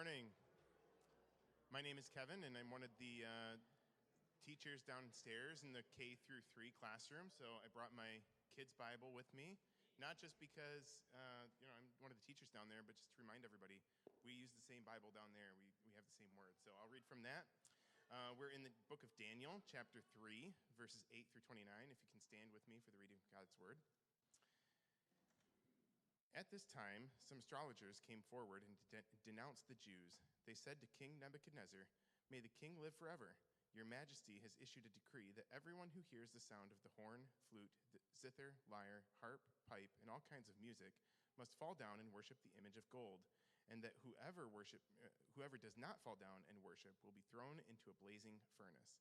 morning. My name is Kevin, and I'm one of the teachers downstairs in the K through 3 classroom. So I brought my kids' Bible with me, not just because I'm one of the teachers down there, but just to remind everybody, we use the same Bible down there. We have the same words. So I'll read from that. We're in the book of Daniel, chapter 3, verses 8 through 29, if you can stand with me for the reading of God's word. At this time, some astrologers came forward and denounced the Jews. They said to King Nebuchadnezzar, "May the king live forever. Your majesty has issued a decree that everyone who hears the sound of the horn, flute, zither, lyre, harp, pipe, and all kinds of music must fall down and worship the image of gold, and that whoever does not fall down and worship will be thrown into a blazing furnace.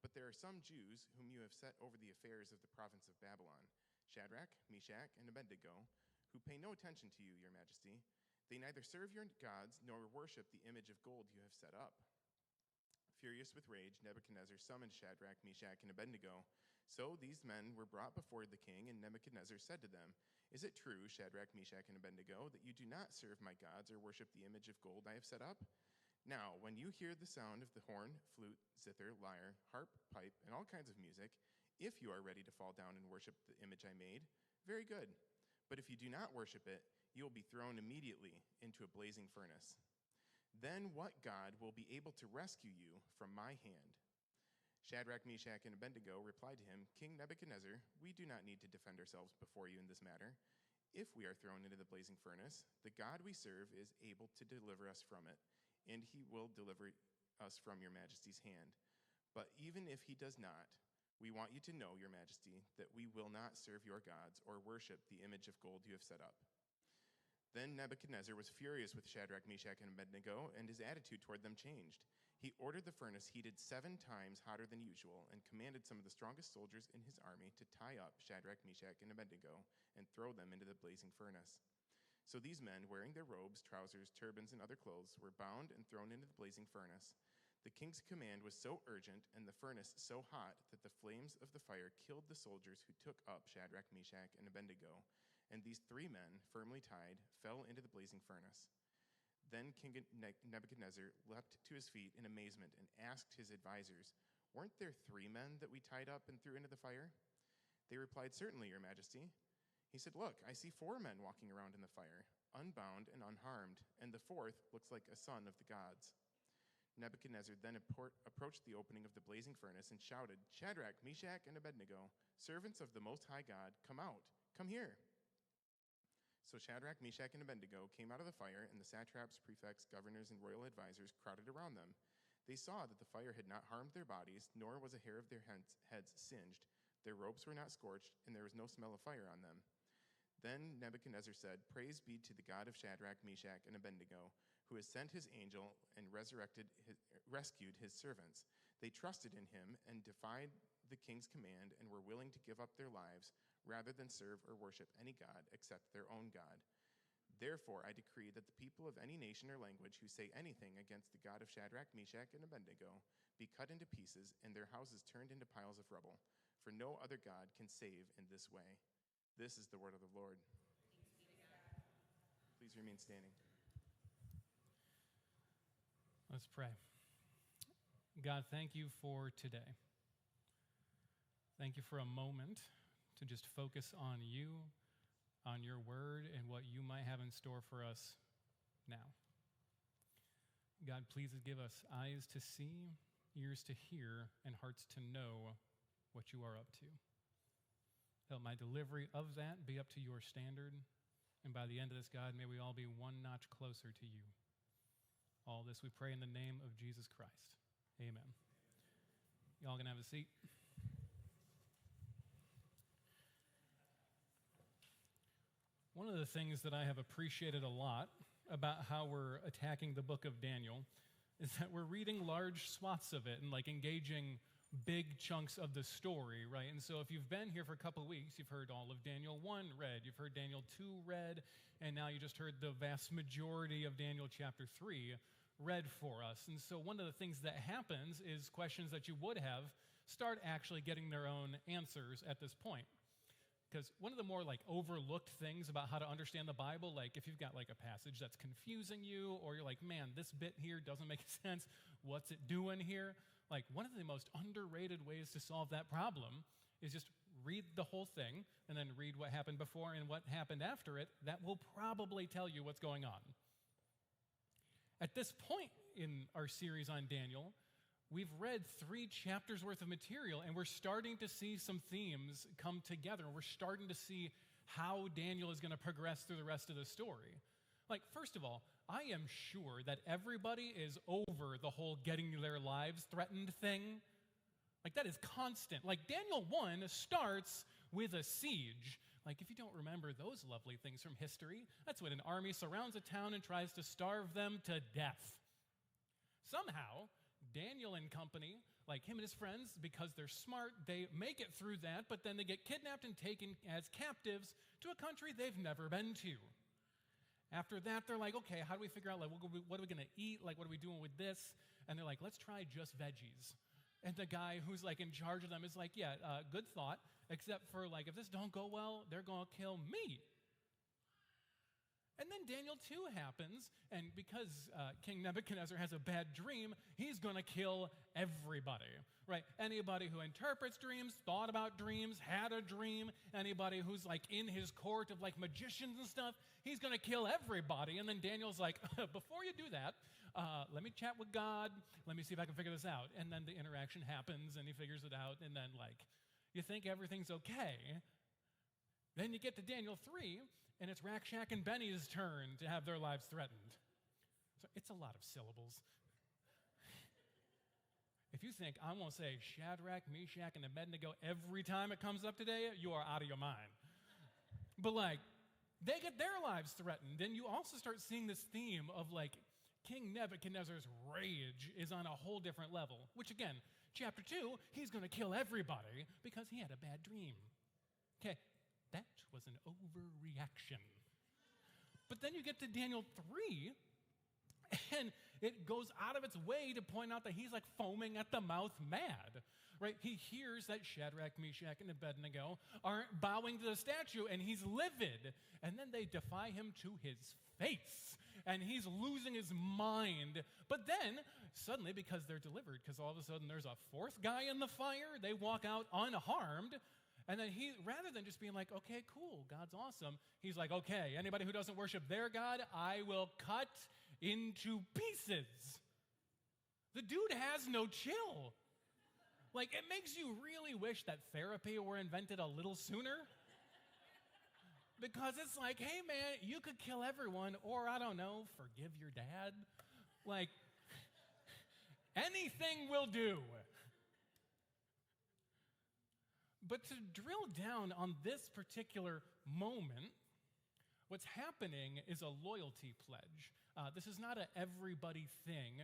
But there are some Jews whom you have set over the affairs of the province of Babylon, Shadrach, Meshach, and Abednego, who pay no attention to you, your majesty. They neither serve your gods nor worship the image of gold you have set up." Furious with rage, Nebuchadnezzar summoned Shadrach, Meshach, and Abednego. So these men were brought before the king, and Nebuchadnezzar said to them, "Is it true, Shadrach, Meshach, and Abednego, that you do not serve my gods or worship the image of gold I have set up? Now, when you hear the sound of the horn, flute, zither, lyre, harp, pipe, and all kinds of music, if you are ready to fall down and worship the image I made, very good. But if you do not worship it, you will be thrown immediately into a blazing furnace. Then what God will be able to rescue you from my hand?" Shadrach, Meshach, and Abednego replied to him, "King Nebuchadnezzar, we do not need to defend ourselves before you in this matter. If we are thrown into the blazing furnace, the God we serve is able to deliver us from it, and he will deliver us from your majesty's hand. But even if he does not, we want you to know, your majesty, that we will not serve your gods or worship the image of gold you have set up." Then Nebuchadnezzar was furious with Shadrach, Meshach, and Abednego, and his attitude toward them changed. He ordered the furnace heated 7 times hotter than usual and commanded some of the strongest soldiers in his army to tie up Shadrach, Meshach, and Abednego and throw them into the blazing furnace. So these men, wearing their robes, trousers, turbans, and other clothes, were bound and thrown into the blazing furnace. The king's command was so urgent and the furnace so hot that the flames of the fire killed the soldiers who took up Shadrach, Meshach, and Abednego, and these 3 men, firmly tied, fell into the blazing furnace. Then King Nebuchadnezzar leapt to his feet in amazement and asked his advisors, "Weren't there 3 men that we tied up and threw into the fire?" They replied, "Certainly, your majesty." He said, "Look, I see 4 men walking around in the fire, unbound and unharmed, and the 4th looks like a son of the gods." Nebuchadnezzar then approached the opening of the blazing furnace and shouted, "Shadrach, Meshach, and Abednego, servants of the Most High God, come out, come here." So Shadrach, Meshach, and Abednego came out of the fire, and the satraps, prefects, governors, and royal advisors crowded around them. They saw that the fire had not harmed their bodies, nor was a hair of their heads singed. Their robes were not scorched, and there was no smell of fire on them. Then Nebuchadnezzar said, "Praise be to the God of Shadrach, Meshach, and Abednego, who has sent his angel and rescued his servants. They trusted in him and defied the king's command and were willing to give up their lives rather than serve or worship any god except their own God. Therefore, I decree that the people of any nation or language who say anything against the God of Shadrach, Meshach, and Abednego be cut into pieces and their houses turned into piles of rubble, for no other God can save in this way." This is the word of the Lord. Please remain standing. Let's pray. God, thank you for today. Thank you for a moment to just focus on you, on your word, and what you might have in store for us now. God, please give us eyes to see, ears to hear, and hearts to know what you are up to. Help my delivery of that be up to your standard. And by the end of this, God, may we all be one notch closer to you. All this we pray in the name of Jesus Christ. Amen. Y'all can have a seat. One of the things that I have appreciated a lot about how we're attacking the book of Daniel is that we're reading large swaths of it and engaging big chunks of the story, right? And so if you've been here for a couple of weeks, you've heard all of Daniel 1 read, you've heard Daniel 2 read, and now you just heard the vast majority of Daniel chapter 3 read for us. And so one of the things that happens is questions that you would have start actually getting their own answers at this point. Because one of the more like overlooked things about how to understand the Bible, like if you've got like a passage that's confusing you, or you're like, man, this bit here doesn't make sense, what's it doing here? Like one of the most underrated ways to solve that problem is just read the whole thing and then read what happened before and what happened after it. That will probably tell you what's going on. At this point in our series on Daniel, we've read 3 chapters worth of material, and we're starting to see some themes come together. We're starting to see how Daniel is going to progress through the rest of the story. Like, first of all, I am sure that everybody is over the whole getting their lives threatened thing. Like, that is constant. Like, Daniel 1 starts with a siege. Like, if you don't remember those lovely things from history, that's when an army surrounds a town and tries to starve them to death. Somehow, Daniel and company, like him and his friends, because they're smart, they make it through that, but then they get kidnapped and taken as captives to a country they've never been to. After that, they're like, okay, how do we figure out, like, what are we going to eat? Like, what are we doing with this? And they're like, let's try just veggies. And the guy who's like in charge of them is like, yeah, good thought, except for like, if this don't go well, they're going to kill me. And then Daniel 2 happens, and because King Nebuchadnezzar has a bad dream, he's going to kill everybody, right? Anybody who interprets dreams, thought about dreams, had a dream, anybody who's like in his court of like magicians and stuff, he's going to kill everybody. And then Daniel's like, before you do that, let me chat with God. Let me see if I can figure this out. And then the interaction happens, and he figures it out, and then like, you think everything's okay. Then you get to Daniel 3, and it's Rack, Shack, and Benny's turn to have their lives threatened. So it's a lot of syllables. If you think I'm going to say Shadrach, Meshach, and Abednego every time it comes up today, you are out of your mind. But like, they get their lives threatened. And you also start seeing this theme of like, King Nebuchadnezzar's rage is on a whole different level, which again, chapter 2, he's going to kill everybody because he had a bad dream. Okay, that was an overreaction. But then you get to Daniel 3, and it goes out of its way to point out that he's like foaming at the mouth mad, right? He hears that Shadrach, Meshach, and Abednego aren't bowing to the statue, and he's livid. And then they defy him to his face, and he's losing his mind. But then, suddenly, because they're delivered, because all of a sudden there's a 4th guy in the fire, they walk out unharmed. And then he, rather than just being like, okay, cool, God's awesome, he's like, okay, anybody who doesn't worship their God, I will cut into pieces. The dude has no chill. Like, it makes you really wish that therapy were invented a little sooner. Because it's like, hey, man, you could kill everyone, or, I don't know, forgive your dad. Like, anything will do. But to drill down on this particular moment, what's happening is a loyalty pledge. This is not an everybody thing,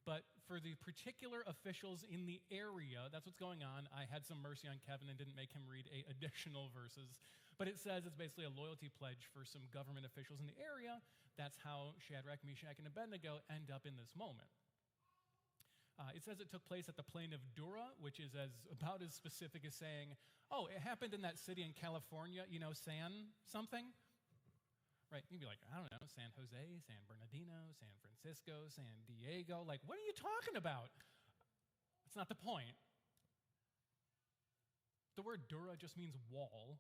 but for the particular officials in the area, that's what's going on. I had some mercy on Kevin and didn't make him read additional verses. But it says it's basically a loyalty pledge for some government officials in the area. That's how Shadrach, Meshach, and Abednego end up in this moment. It says it took place at the plain of Dura, which is about as specific as saying, oh, it happened in that city in California, you know, San something? Right, you'd be like, I don't know, San Jose, San Bernardino, San Francisco, San Diego. Like, what are you talking about? That's not the point. The word Dura just means wall.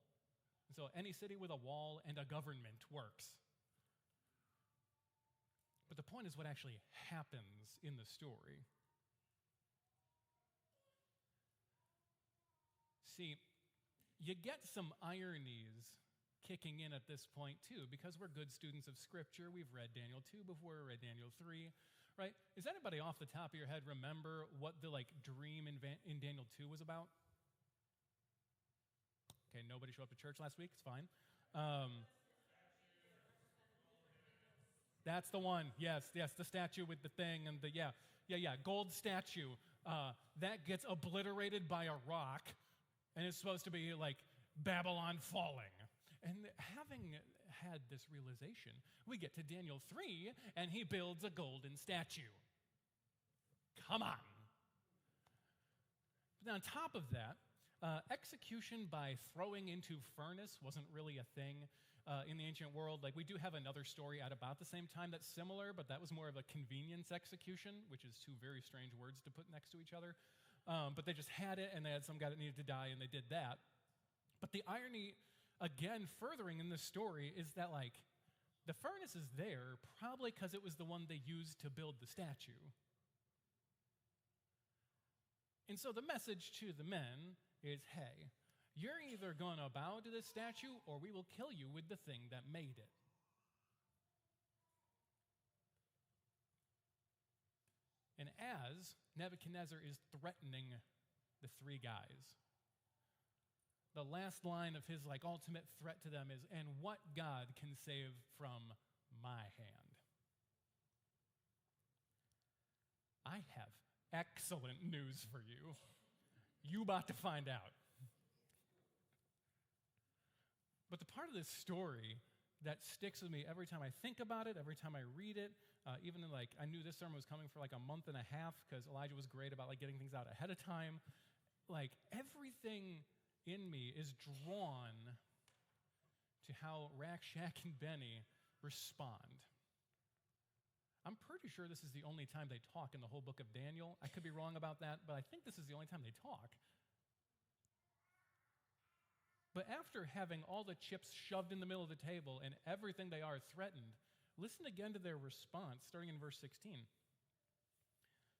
So any city with a wall and a government works. But the point is what actually happens in the story. See, you get some ironies kicking in at this point too, because we're good students of Scripture. We've read Daniel 2 before, read Daniel 3, right? Does anybody off the top of your head remember what the dream in Daniel 2 was about? Okay, nobody showed up to church last week. It's fine. That's the one. Yes, the statue with the thing and the gold statue. That gets obliterated by a rock. And it's supposed to be like Babylon falling. And having had this realization, we get to Daniel 3, and he builds a golden statue. Come on. But on top of that, Execution by throwing into furnace wasn't really a thing in the ancient world. Like, we do have another story at about the same time that's similar, but that was more of a convenience execution, which is two very strange words to put next to each other. But they just had it, and they had some guy that needed to die, and they did that. But the irony, again, furthering in this story, is that, like, the furnace is there probably because it was the one they used to build the statue. And so the message to the men is, hey, you're either going to bow to this statue or we will kill you with the thing that made it. And as Nebuchadnezzar is threatening the three guys, the last line of his ultimate threat to them is, and what God can save from my hand? I have excellent news for you. You about to find out. But the part of this story that sticks with me every time I think about it, every time I read it, even in, I knew this sermon was coming for a month and a half because Elijah was great about getting things out ahead of time. Everything in me is drawn to how Rack, Shack, and Benny respond. I'm pretty sure this is the only time they talk in the whole book of Daniel. I could be wrong about that, but I think this is the only time they talk. But after having all the chips shoved in the middle of the table and everything they are threatened, listen again to their response, starting in verse 16.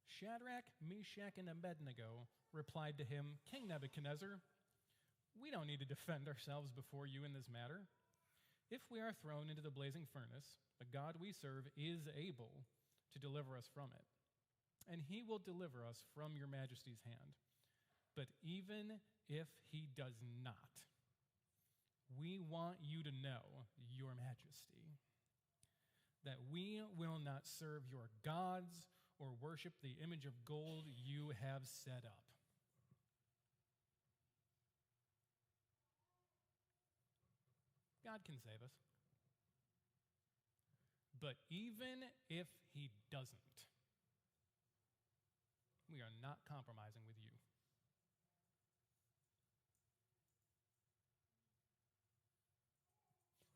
Shadrach, Meshach, and Abednego replied to him, King Nebuchadnezzar, we don't need to defend ourselves before you in this matter. If we are thrown into the blazing furnace, the God we serve is able to deliver us from it, and he will deliver us from your majesty's hand. But even if he does not, we want you to know, your majesty, that we will not serve your gods or worship the image of gold you have set up. God can save us. But even if he doesn't, we are not compromising with you.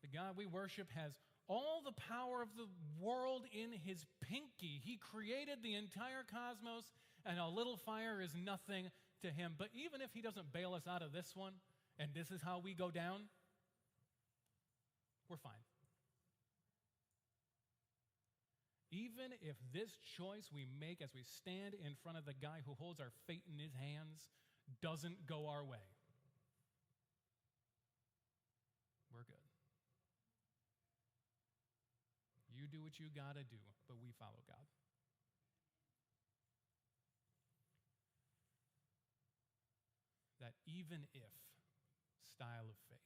The God we worship has all the power of the world in his pinky. He created the entire cosmos, and a little fire is nothing to him. But even if he doesn't bail us out of this one, and this is how we go down, we're fine. Even if this choice we make as we stand in front of the guy who holds our fate in his hands doesn't go our way, we're good. You do what you got to do, but we follow God. That even if style of faith.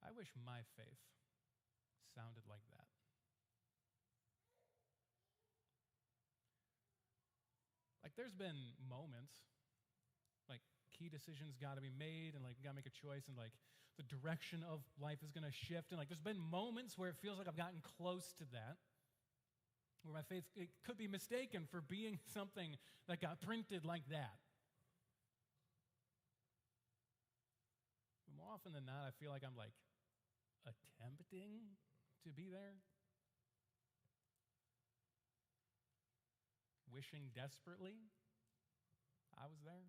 I wish my faith sounded like that. There's been moments, key decisions got to be made, and got to make a choice, and the direction of life is going to shift, and there's been moments where it feels like I've gotten close to that, where my faith, it could be mistaken for being something that got printed like that. But more often than not, I feel like I'm attempting to be there, wishing desperately I was there.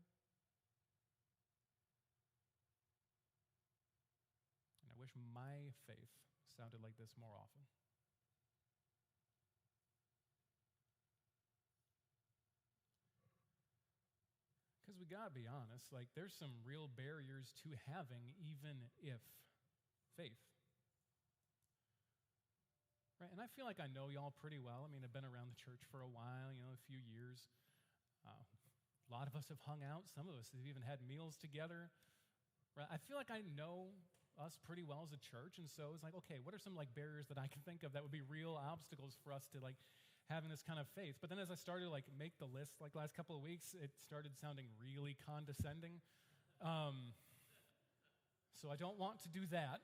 And I wish my faith sounded like this more often. Because we gotta be honest, there's some real barriers to having even if faith. Right? And I feel like I know y'all pretty well. I've been around the church for a while, a few years. A lot of us have hung out. Some of us have even had meals together. Right? I feel like I know us pretty well as a church, and so it's okay, what are some barriers that I can think of that would be real obstacles for us to having this kind of faith? But then as I started to make the list last couple of weeks, it started sounding really condescending. So I don't want to do that.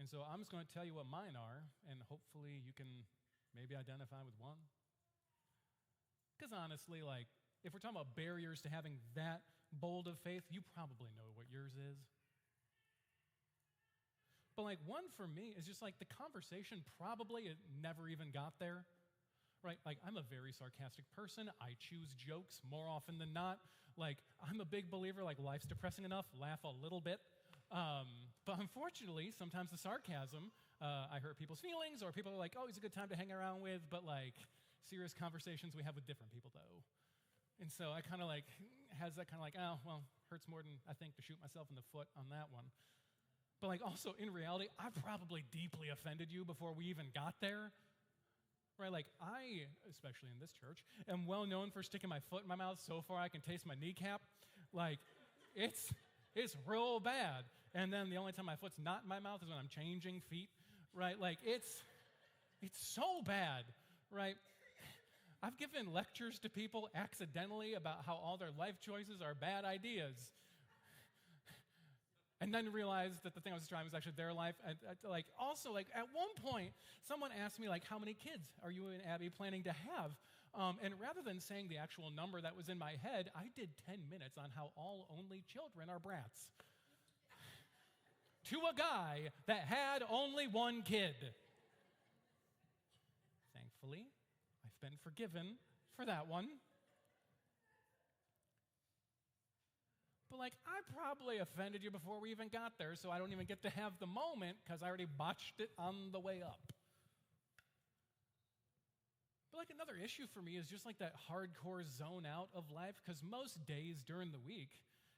And so I'm just going to tell you what mine are, and hopefully you can maybe identify with one. Because honestly, like, if we're talking about barriers to having that bold of faith, you probably know what yours is. But like one for me is just like the conversation probably it never even got there, right? Like I'm a very sarcastic person. I choose jokes more often than not. Like I'm a big believer, like life's depressing enough, laugh a little bit. But unfortunately, sometimes the sarcasm, I hurt people's feelings or people are like, oh, he's a good time to hang around with. But like serious conversations we have with different people though. And so I kind of like, has that kind of like, oh, well, hurts more than I think to shoot myself in the foot on that one. But like also in reality, I probably deeply offended you before we even got there, right? Like I, especially in this church, am well known for sticking my foot in my mouth so far I can taste my kneecap. Like it's real bad. And then the only time my foot's not in my mouth is when I'm changing feet, right? Like it's so bad, right? I've given lectures to people accidentally about how all their life choices are bad ideas. And then realized that the thing I was describing was actually their life. And like also, like at one point, someone asked me like, how many kids are you and Abby planning to have? And rather than saying the actual number that was in my head, I did 10 minutes on how all only children are brats. To a guy that had only one kid. Thankfully, I've been forgiven for that one. But like, I probably offended you before we even got there, so I don't even get to have the moment because I already botched it on the way up. But like another issue for me is just like that hardcore zone out of life, because most days during the week,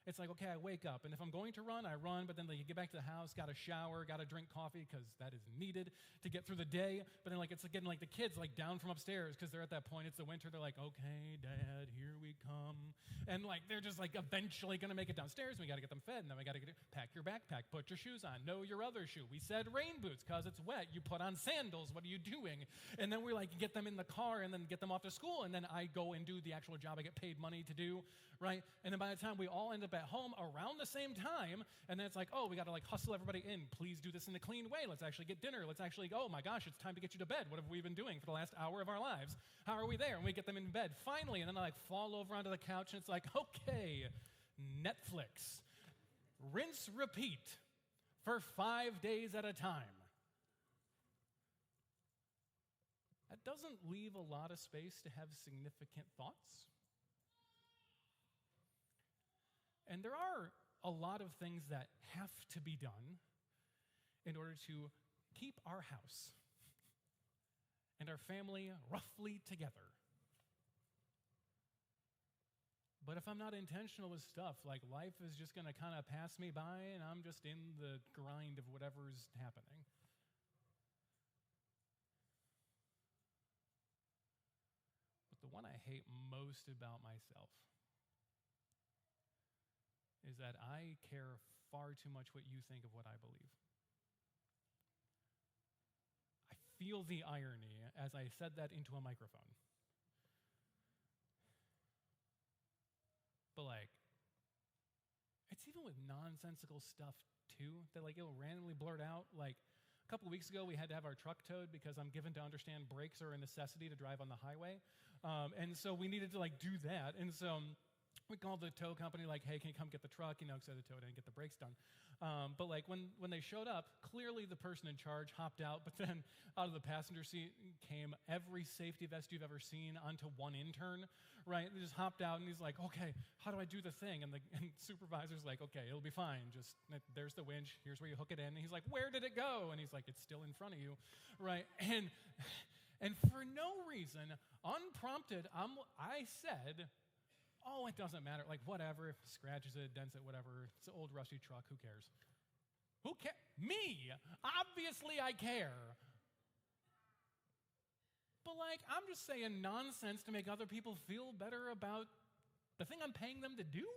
it's like, okay, I wake up, and if I'm going to run, I run, but then like, you get back to the house, got to shower, got to drink coffee, because that is needed to get through the day. But then like it's like getting like the kids like down from upstairs, because they're at that point, it's the winter, they're like, okay, Dad, here we come. And like they're just like eventually going to make it downstairs, and we got to get them fed, and then we got to pack your backpack, put your shoes on, know your other shoe. We said rain boots, because it's wet. You put on sandals. What are you doing? And then we like get them in the car, and then get them off to school, and then I go and do the actual job I get paid money to do, right? And then by the time we all end up at home around the same time, and then it's like, oh, we got to like hustle everybody in. Please do this in a clean way. Let's actually get dinner. Let's actually go, oh my gosh, it's time to get you to bed. What have we been doing for the last hour of our lives? How are we there? And we get them in bed finally, and then I like fall over onto the couch, and it's like, okay, Netflix. Rinse, repeat for 5 days at a time. That doesn't leave a lot of space to have significant thoughts. And there are a lot of things that have to be done in order to keep our house and our family roughly together. But if I'm not intentional with stuff, like life is just going to kind of pass me by and I'm just in the grind of whatever's happening. But the one I hate most about myself is that I care far too much what you think of what I believe. I feel the irony as I said that into a microphone. But like, it's even with nonsensical stuff too, that like it'll randomly blurt out. Like a couple of weeks ago, we had to have our truck towed because I'm given to understand brakes are a necessity to drive on the highway. And so we needed to like do that. And so we called the tow company, like, hey, can you come get the truck? You know, because the tow didn't get the brakes done. But like when they showed up, clearly the person in charge hopped out, but then out of the passenger seat came every safety vest you've ever seen onto one intern, right? They just hopped out and he's like, okay, how do I do the thing? And the supervisor's like, okay, it'll be fine. Just, there's the winch. Here's where you hook it in. And he's like, where did it go? And he's like, it's still in front of you, right? And for no reason, unprompted, I said, oh, it doesn't matter. Like, whatever. If it scratches it, dents it, whatever. It's an old rusty truck. Who cares? Who cares? Me. Obviously, I care. But, like, I'm just saying nonsense to make other people feel better about the thing I'm paying them to do?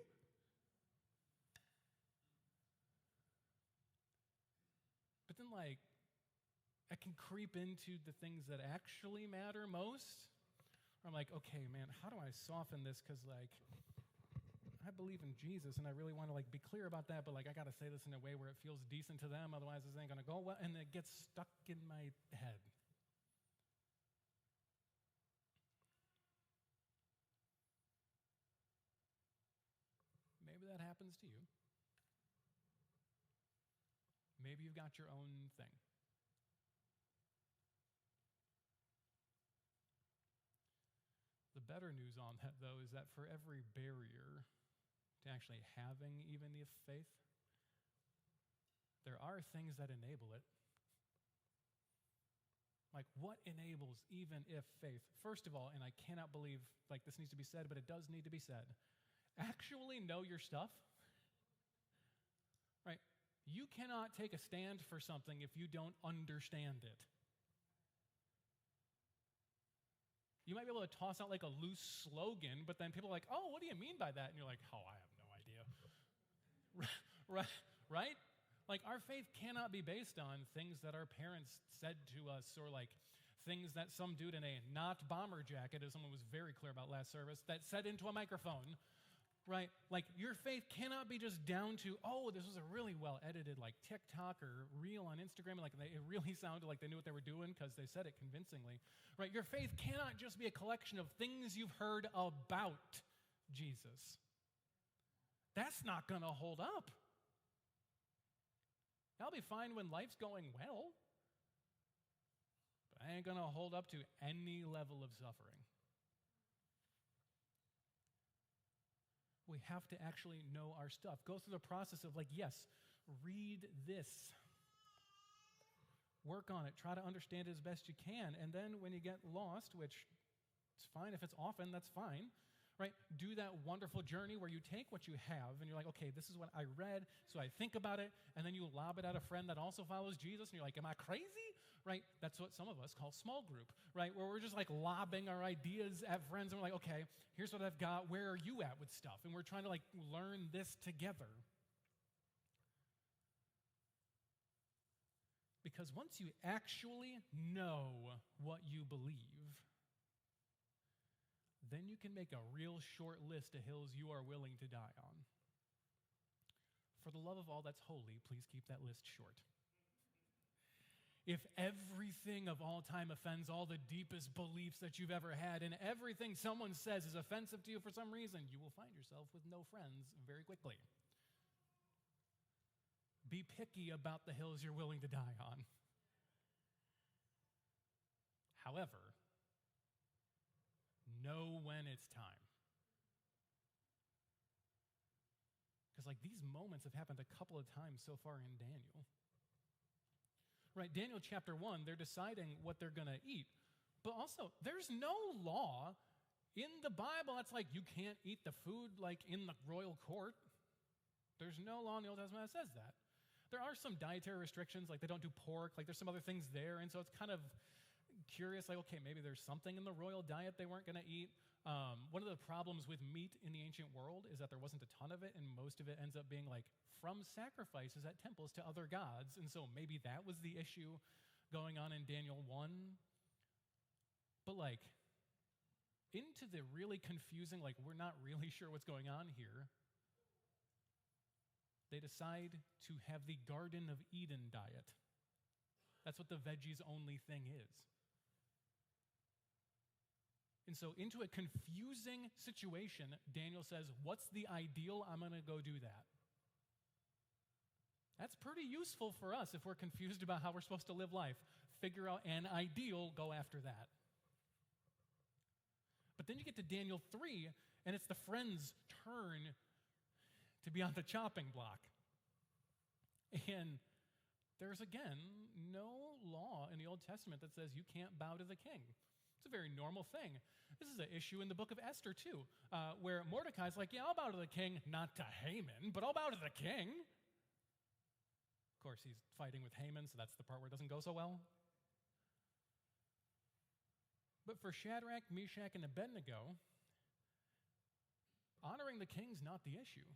But then, like, I can creep into the things that actually matter most. I'm like, okay, man, how do I soften this? Because, like, I believe in Jesus, and I really want to, like, be clear about that, but, like, I got to say this in a way where it feels decent to them, otherwise this ain't going to go well, and it gets stuck in my head. happens to you. Maybe you've got your own thing. The better news on that, though, is that for every barrier to actually having even the faith, there are things that enable it. Like, what enables even if faith? First of all, and I cannot believe like this needs to be said, but it does need to be said. Actually know your stuff. Right? You cannot take a stand for something if you don't understand it. You might be able to toss out like a loose slogan, but then people are like, oh, what do you mean by that? And you're like, oh, I have no idea. Right? Like, our faith cannot be based on things that our parents said to us, or like things that some dude in a not bomber jacket, as someone was very clear about last service, that said into a microphone. Right? Like, your faith cannot be just down to, oh, this was a really well-edited, like, TikTok or reel on Instagram. Like, it really sounded like they knew what they were doing because they said it convincingly. Right? Your faith cannot just be a collection of things you've heard about Jesus. That's not going to hold up. I'll be fine when life's going well, but I ain't going to hold up to any level of suffering. We have to actually know our stuff. Go through the process of like, yes, read this. Work on it. Try to understand it as best you can. And then when you get lost, which it's fine if it's often, that's fine, right? Do that wonderful journey where you take what you have and you're like, okay, this is what I read, so I think about it, and then you lob it at a friend that also follows Jesus, and you're like, am I crazy? Right? That's what some of us call small group, right? Where we're just like lobbing our ideas at friends, and we're like, okay, here's what I've got. Where are you at with stuff? And we're trying to like learn this together. Because once you actually know what you believe, then you can make a real short list of hills you are willing to die on. For the love of all that's holy, please keep that list short. If everything of all time offends all the deepest beliefs that you've ever had, and everything someone says is offensive to you for some reason, you will find yourself with no friends very quickly. Be picky about the hills you're willing to die on. However, know when it's time. Because like these moments have happened a couple of times so far in Daniel. Right, Daniel chapter 1, they're deciding what they're going to eat. But also, there's no law in the Bible that's like you can't eat the food like in the royal court. There's no law in the Old Testament that says that. There are some dietary restrictions, like they don't do pork, like there's some other things there. And so it's kind of curious, like, okay, maybe there's something in the royal diet they weren't going to eat. One of the problems with meat in the ancient world is that there wasn't a ton of it, and most of it ends up being like from sacrifices at temples to other gods. And so maybe that was the issue going on in Daniel 1. But like, into the really confusing, like, we're not really sure what's going on here, they decide to have the Garden of Eden diet. That's what the veggies only thing is. And so into a confusing situation, Daniel says, what's the ideal? I'm going to go do that. That's pretty useful for us if we're confused about how we're supposed to live life. Figure out an ideal, go after that. But then you get to Daniel 3, and it's the friends' turn to be on the chopping block. And there's, again, no law in the Old Testament that says you can't bow to the king. It's a very normal thing. This is an issue in the book of Esther, too, where Mordecai's like, yeah, I'll bow to the king, not to Haman, but I'll bow to the king. Of course, he's fighting with Haman, so that's the part where it doesn't go so well. But for Shadrach, Meshach, and Abednego, honoring the king's not the issue.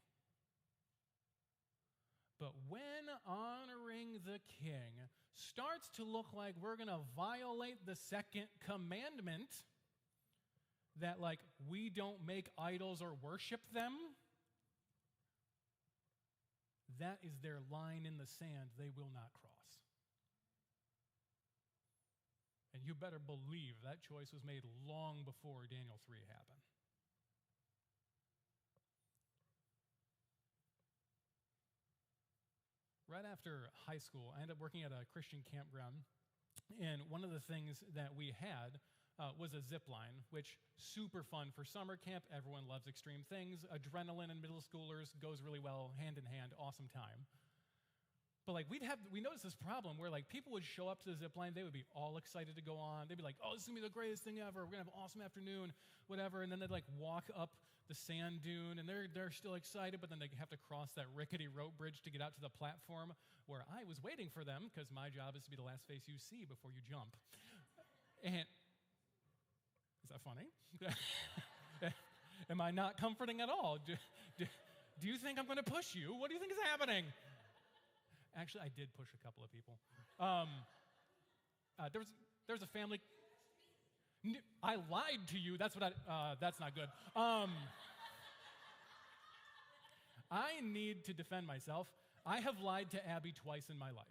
But when honoring the king starts to look like we're going to violate the second commandment, that like we don't make idols or worship them, that is their line in the sand they will not cross. And you better believe that choice was made long before Daniel 3 happened. right after high school, I ended up working at a Christian campground. And one of the things that we had was a zip line, which super fun for summer camp. Everyone loves extreme things. Adrenaline in middle schoolers goes really well, hand in hand, awesome time. But like we noticed this problem where like people would show up to the zip line, they would be all excited to go on. They'd be like, "Oh, this is gonna be the greatest thing ever. We're gonna have an awesome afternoon, whatever." And then they'd like walk up the sand dune, and they're still excited, but then they have to cross that rickety rope bridge to get out to the platform where I was waiting for them because my job is to be the last face you see before you jump. And is that funny? Am I not comforting at all? Do you think I'm going to push you? What do you think is happening? Actually, I did push a couple of people. There was a family. I lied to you. That's not good. I need to defend myself. I have lied to Abby twice in my life.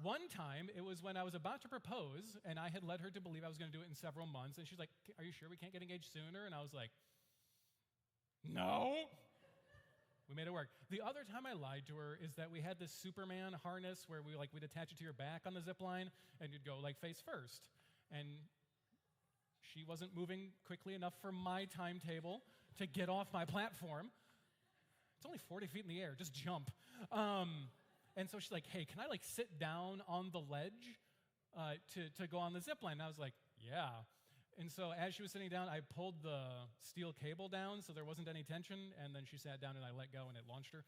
One time, it was when I was about to propose, and I had led her to believe I was going to do it in several months, and she's like, "Are you sure we can't get engaged sooner?" And I was like, "No." We made it work. The other time I lied to her is that we had this Superman harness where we'd attach it to your back on the zip line, and you'd go like face first. And she wasn't moving quickly enough for my timetable to get off my platform. It's only 40 feet in the air. Just jump. And so she's like, "Hey, can I like sit down on the ledge to go on the zip line?" And I was like, "Yeah." And so as she was sitting down, I pulled the steel cable down so there wasn't any tension, and then she sat down and I let go and it launched her.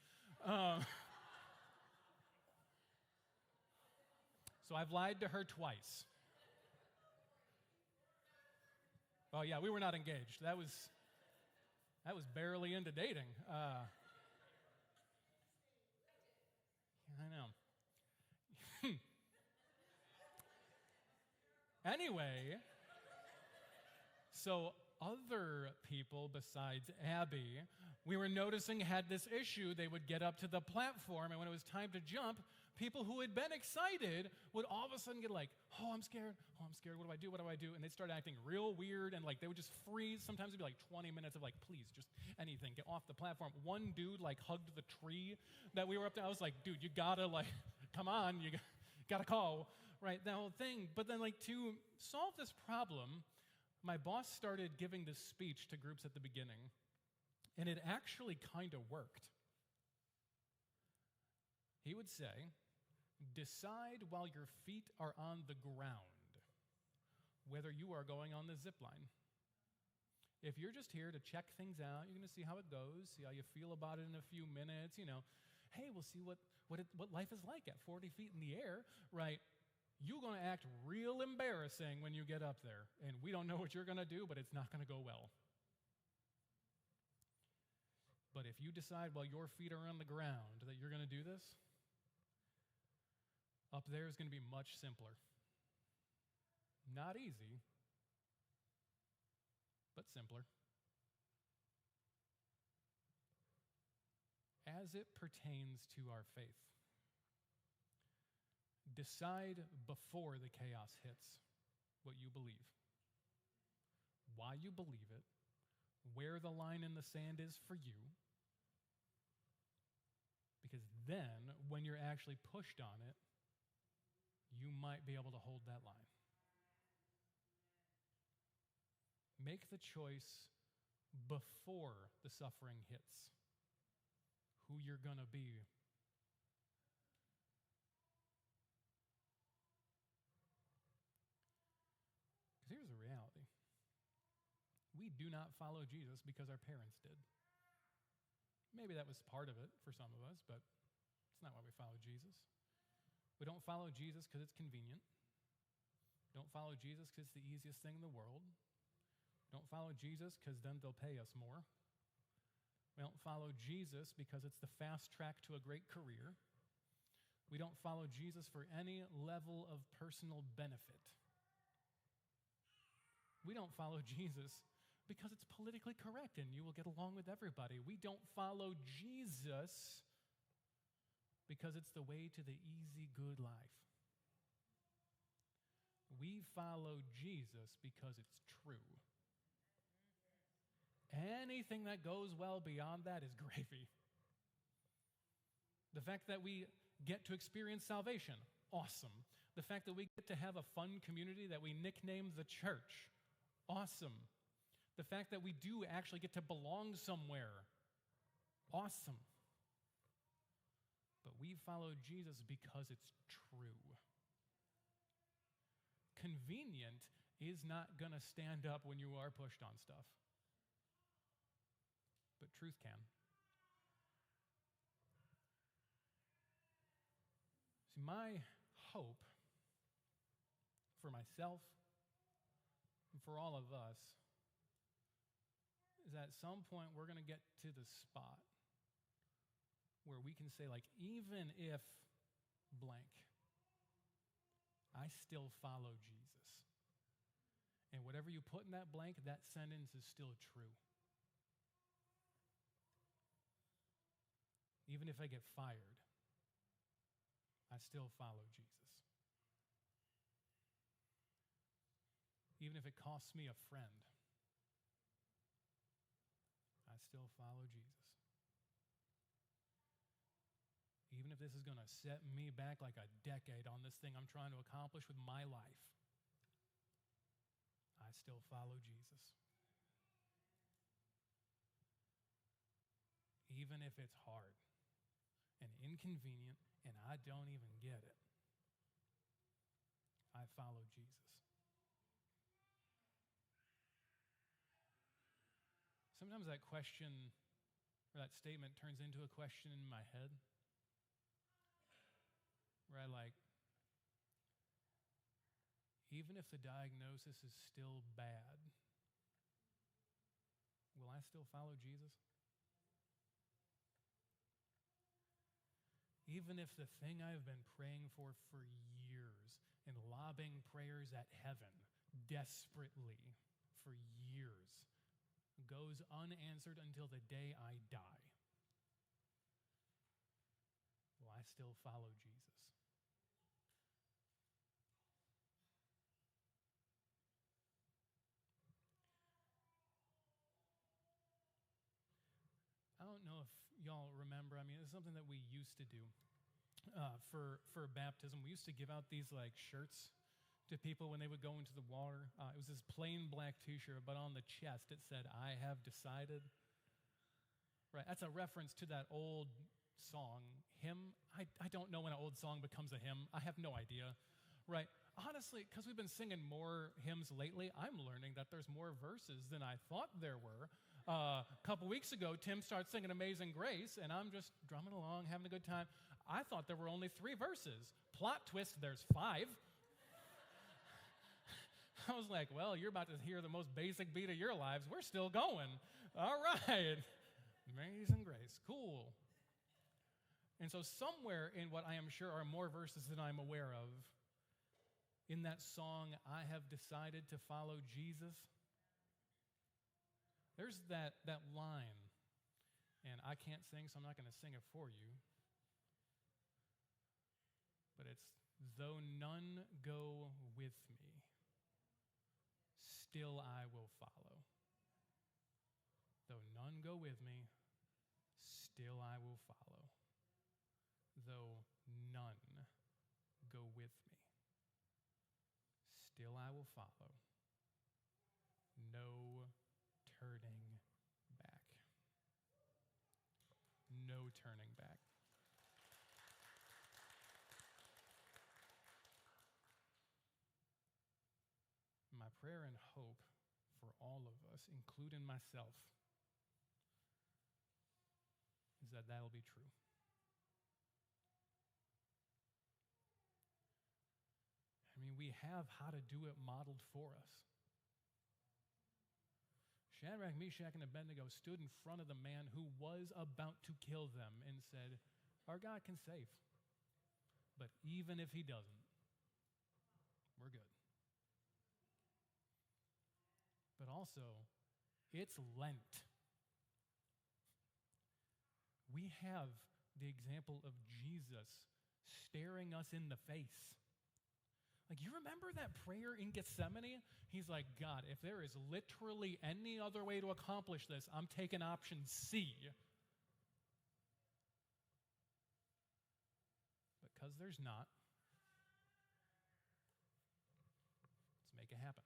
So I've lied to her twice. Oh yeah, we were not engaged. That was barely into dating. I know. Anyway, so other people besides Abby, we were noticing had this issue. They would get up to the platform, and when it was time to jump, people who had been excited would all of a sudden get like, "Oh, I'm scared. Oh, I'm scared. What do I do? What do I do?" And they'd start acting real weird, and like they would just freeze. Sometimes it'd be like 20 minutes of like, "Please, just anything, get off the platform." One dude like hugged the tree that we were up there. I was like, "Dude, you gotta like, come on, you gotta call." Right, that whole thing. But then like to solve this problem, my boss started giving this speech to groups at the beginning, and it actually kind of worked. He would say, "Decide while your feet are on the ground whether you are going on the zip line. If you're just here to check things out, you're going to see how it goes, see how you feel about it in a few minutes, hey, we'll see what life is like at 40 feet in the air, right? You're going to act real embarrassing when you get up there, and we don't know what you're going to do, but it's not going to go well. But if you decide while your feet are on the ground that you're going to do this, up there is going to be much simpler. Not easy, but simpler. As it pertains to our faith, decide before the chaos hits what you believe, why you believe it, where the line in the sand is for you, because then when you're actually pushed on it, you might be able to hold that line. Make the choice before the suffering hits who you're going to be. Because here's the reality. We do not follow Jesus because our parents did. Maybe that was part of it for some of us, but it's not why we follow Jesus. We don't follow Jesus because it's convenient. Don't follow Jesus because it's the easiest thing in the world. Don't follow Jesus because then they'll pay us more. We don't follow Jesus because it's the fast track to a great career. We don't follow Jesus for any level of personal benefit. We don't follow Jesus because it's politically correct and you will get along with everybody. We don't follow Jesus because it's the way to the easy, good life. We follow Jesus because it's true. Anything that goes well beyond that is gravy. The fact that we get to experience salvation. Awesome. The fact that we get to have a fun community that we nickname the church. Awesome. The fact that we do actually get to belong somewhere. Awesome. But we follow Jesus because it's true. Convenient is not going to stand up when you are pushed on stuff. But truth can. See, my hope for myself and for all of us is that at some point we're going to get to the spot where we can say, like, even if blank, I still follow Jesus. And whatever you put in that blank, that sentence is still true. Even if I get fired, I still follow Jesus. Even if it costs me a friend, I still follow Jesus. Even if this is going to set me back like a decade on this thing I'm trying to accomplish with my life, I still follow Jesus. Even if it's hard and inconvenient and I don't even get it, I follow Jesus. Sometimes that question or that statement turns into a question in my head where I like, even if the diagnosis is still bad, will I still follow Jesus? Even if the thing I've been praying for years and lobbing prayers at heaven desperately for years goes unanswered until the day I die, will I still follow Jesus? I don't know if y'all remember, I mean, it's something that we used to do for baptism. We used to give out these like shirts to people when they would go into the water. It was this plain black t-shirt, but on the chest it said, "I have decided." Right, that's a reference to that old song, hymn. I don't know when an old song becomes a hymn. I have no idea, right? Honestly, because we've been singing more hymns lately, I'm learning that there's more verses than I thought there were. A couple weeks ago, Tim started singing Amazing Grace, and I'm just drumming along, having a good time. I thought there were only 3 verses. Plot twist, there's 5. I was like, well, you're about to hear the most basic beat of your lives. We're still going. All right. Amazing Grace. Cool. And so somewhere in what I am sure are more verses than I'm aware of, in that song, I have decided to follow Jesus, there's that line, and I can't sing, so I'm not going to sing it for you. But it's, though none go with me, still I will follow. Though none go with me, still I will follow. Though none go with me, still I will follow. No turning back. No turning back. My prayer and hope for all of us, including myself, is that that'll be true. I mean, we have how to do it modeled for us. Shadrach, Meshach, and Abednego stood in front of the man who was about to kill them and said, our God can save. But even if he doesn't, we're good. But also, it's Lent. We have the example of Jesus staring us in the face. Like, you remember that prayer in Gethsemane? He's like, God, if there is literally any other way to accomplish this, I'm taking option C. because there's not. Let's make it happen.